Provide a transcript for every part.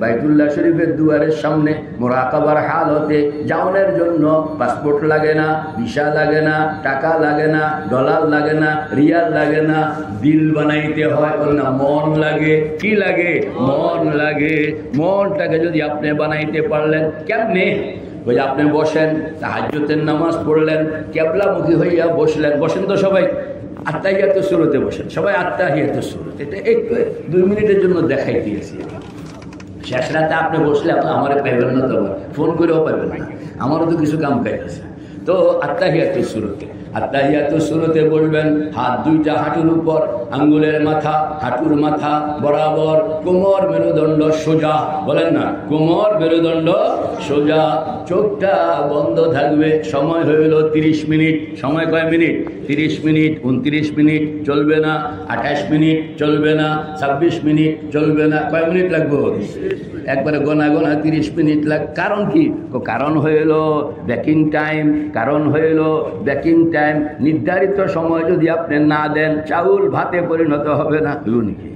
বাইতুল্লাহ শরীফের দুয়ারের সামনে মুরাকাবার হালতে যাওয়ার জন্য পাসপোর্ট লাগে না, ভিসা লাগে না, টাকা লাগে না, ডলার লাগে না, রিয়াল লাগে না, দিল বানাইতে হয় না, মন লাগে। কি লাগে? মন লাগে। মনটাকে যদি আপনি বানাইতে পারলেন কেমনে? ওই যে আপনি বসেন, তাহাজ্জুদের নামাজ পড়লেন, কিবলামুখী হইয়া বসলেন, বসেন তো সবাই আত্তাহিয়াতুস সুরতে বসেন, সবাই আত্তাহিয়াতুস সুরত। এটা একটু 2 মিনিটের জন্য দেখাই দিয়েছি। শেষ রাতে আপনি বসলে আমার পাইবেন না, তো ফোন করেও পাইবেন না, আমারও তো কিছু কাম কাজ আছে। তো আত্তাহিয়াতুস সুরতে, আত্তাহিয়াতুস সুরতে বলবেন, হাত দুইটা হাঁটুর উপর, আঙ্গুলের মাথা হাঁটুর মাথা বরাবর, কোমর মেরুদণ্ড সোজা, বলেন না, কোমর মেরুদণ্ড সোজা, চোখটা বন্ধ থাকবে। সময় হইল 30 মিনিট। সময় কয় মিনিট? 30 মিনিট। 29 মিনিট চলবে না, 28 মিনিট চলবে না, 26 মিনিট চলবে না। কয় মিনিট লাগবে? একবারে গোনা গোনা 30 মিনিট লাগ। কারণ কি? কারণ হইল ব্যাকিং টাইম। কারণ হইল ব্যাকিং টাইম। নির্ধারিত সময় যদি আপনি না দেন, চাউল ভাতে পরিণত হবে না। নাকি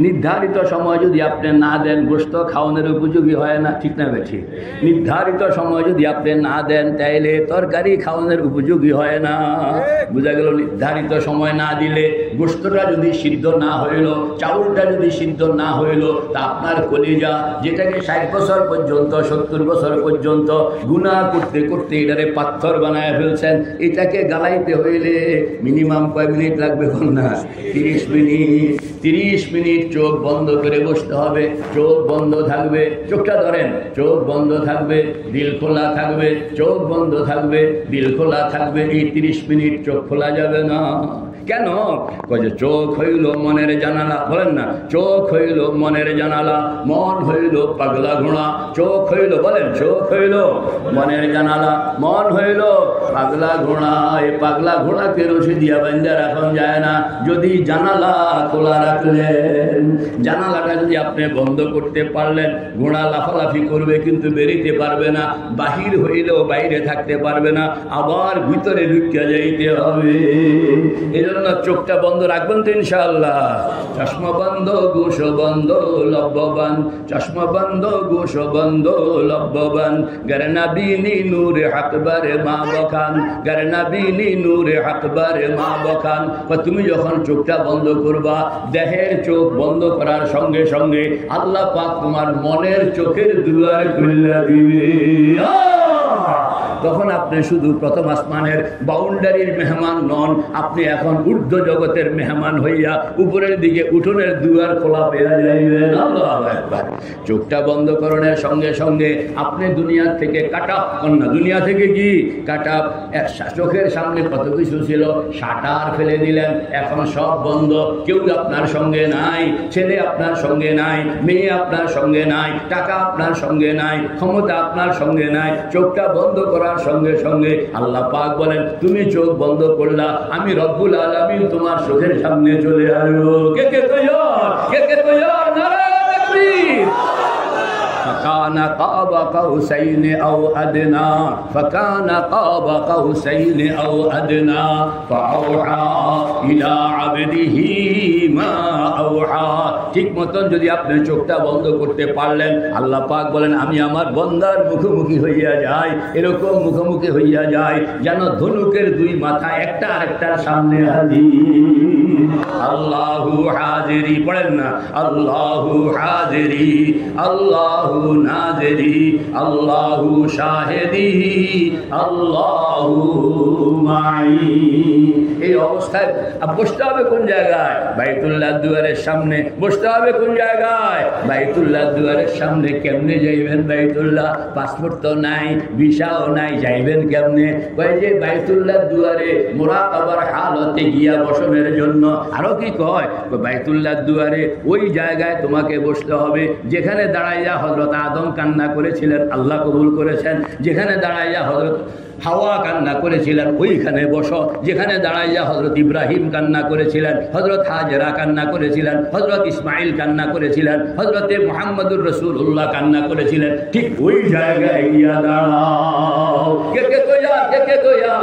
নির্ধারিত সময় যদি আপনি না দেন, গোশত খাওয়ানোর উপযোগী হয় না। ঠিক না বেঠিক? নির্ধারিত সময় যদি আপনি না দেন, তাইলে তরকারি খাওয়ানোর উপযোগী হয় না। বোঝা গেল? নির্ধারিত সময় না দিলে, গোশতটা যদি সিদ্ধ না হইল, চাউলটা যদি সিদ্ধ না হইল, তা আপনার কলিজা, যেটাকে 60 বছর পর্যন্ত 70 বছর পর্যন্ত গুনাহ করতে করতে এটারে পাথর বানায় ফেলছেন, এটাকে গালাইতে হইলে মিনিমাম কয় মিনিট লাগবে? না 30 মিনিট। 30 মিনিট চোখ বন্ধ করে বসতে হবে। চোখ বন্ধ থাকবে, চোখটা ধরেন, চোখ বন্ধ থাকবে, দিল খোলা থাকবে। চোখ বন্ধ থাকবে, দিল খোলা থাকবে। এই 30 মিনিট চোখ খোলা যাবে না। কেন? যে চোখ হইল মনের জানালা। বলেন না, চোখ হইল মনের জানালা, মন হইল পাগলা ঘোড়া। চোখ হইল, বলেন, চোখ হইল মনের জানালা, মন হইল পাগলা ঘোড়া। এই পাগলা ঘোড়াকে রশি দিয়া বান্ধা রাখা যায় না যদি জানালা খোলা রাখলেন। জানালাটা যদি আপনি বন্ধ করতে পারলেন, ঘোড়া লাফালাফি করবে কিন্তু বেরিতে পারবে না, বাহির হইলেও বাইরে থাকতে পারবে না, আবার ভিতরে ঢুকে যাইতে হবে। এজন্য চোখটা বন্ধ রাখবেন তো ইনশাআল্লাহ। চশমা বন্ধ, গোশ বন্ধ, লব্ববান। চশমা বন্ধ, গোশ বন্ধ, লব্ববান। গরনা বিনি নূর আকবর মা বখান, গরনা বিনি নূর আকবর মা বখান। তুমি যখন চোখটা বন্ধ করবা, দেহের চোখ বন্ধ করার সঙ্গে সঙ্গে আল্লাহ পাক তোমার মনের চোখের দুয়ার খুলে দিবে। তখন আপনি শুধু প্রথম আসমানের বাউন্ডারির মেহমান নন, আপনি এখন ঊর্ধ্ব জগতের মেহমান হইয়া উপরের দিকে উঠোনের দুয়ার খোলা পেয়ে যাইবেন। আল্লাহু আকবার। চোখটা বন্ধ করার সঙ্গে সঙ্গে আপনি দুনিয়া থেকে কাটা না, দুনিয়া থেকে কি কাটা, চোখের সামনে কত কিছু ছিল শাটার ফেলে দিলেন, এখন সব বন্ধ। কেউ আপনার সঙ্গে নাই, ছেলে আপনার সঙ্গে নাই, মেয়ে আপনার সঙ্গে নাই, টাকা আপনার সঙ্গে নাই, ক্ষমতা আপনার সঙ্গে নাই। চোখটা বন্ধ করার সঙ্গে সঙ্গে আল্লাহ পাক বলেন, তুমি চোখ বন্ধ করলা, আমি রব্বুল আলামিন তোমার চোখের সামনে চলে আসবো। কে কে তৈয়ার? কে কে তৈয়ার? নারায়ে তাকবীর। فكان قاب قوسين أو أدنى، فكان قاب قوسين أو أدنى فأوحى إلى عبده ما أوحى। ঠিক মতন যদি আপনি চোখটা বন্ধ করতে পারলেন, আল্লাহ পাক বলেন, আমি আমার বান্দার মুখোমুখি হইয়া যাই, এরকম মুখোমুখি হইয়া যায় যেন ধনুকের 2 মাথা একটা আরেকটার সামনে হাজির। আল্লাহু হাজিরি, পড়েন না, আল্লাহু হাজিরি, আল্লাহু নাজেরি, আল্লাহু শাহেদি, আল্লাহু মাই। এই অবস্থায় বসতে হবে কোন জায়গায়? বাইতুল্লাহ দুয়ারের সামনে বসতে হবে। কোন জায়গায়? বাইতুল্লাহ দুয়ারের সামনে। কেমনে যাইবেন বাইতুল্লাহ? পাসপোর্ট তো নাই, ভিসাও নাই, যাইবেন কেমনে? কয় যে বাইতুল্লাহ দুয়ারে মুরাকাবার হালতে গিয়া বসনের জন্য। আরো কি কয়? বাইতুল্লাহ দুয়ারে ওই জায়গায় তোমাকে বসতে হবে যেখানে দাঁড়াইয়া হযরত আদম কান্না করেছিলেন, আল্লাহ কবুল করেছেন। যেখানে দাঁড়াইয়া হযরত হাওয়া কান্না করেছিলেন, ওইখানে বসো। যেখানে দাঁড়াইয়া হযরত ইব্রাহিম কান্না করেছিলেন, হযরত হাজেরা কান্না করেছিলেন, হযরত ইসমাইল কান্না করেছিলেন, হযরতে মুহাম্মদুর রাসূলুল্লাহ কান্না করেছিলেন, ঠিক ওই জায়গায় গিয়া দাঁড়াও। কে কে তৈয়ার? কে কে তৈয়ার?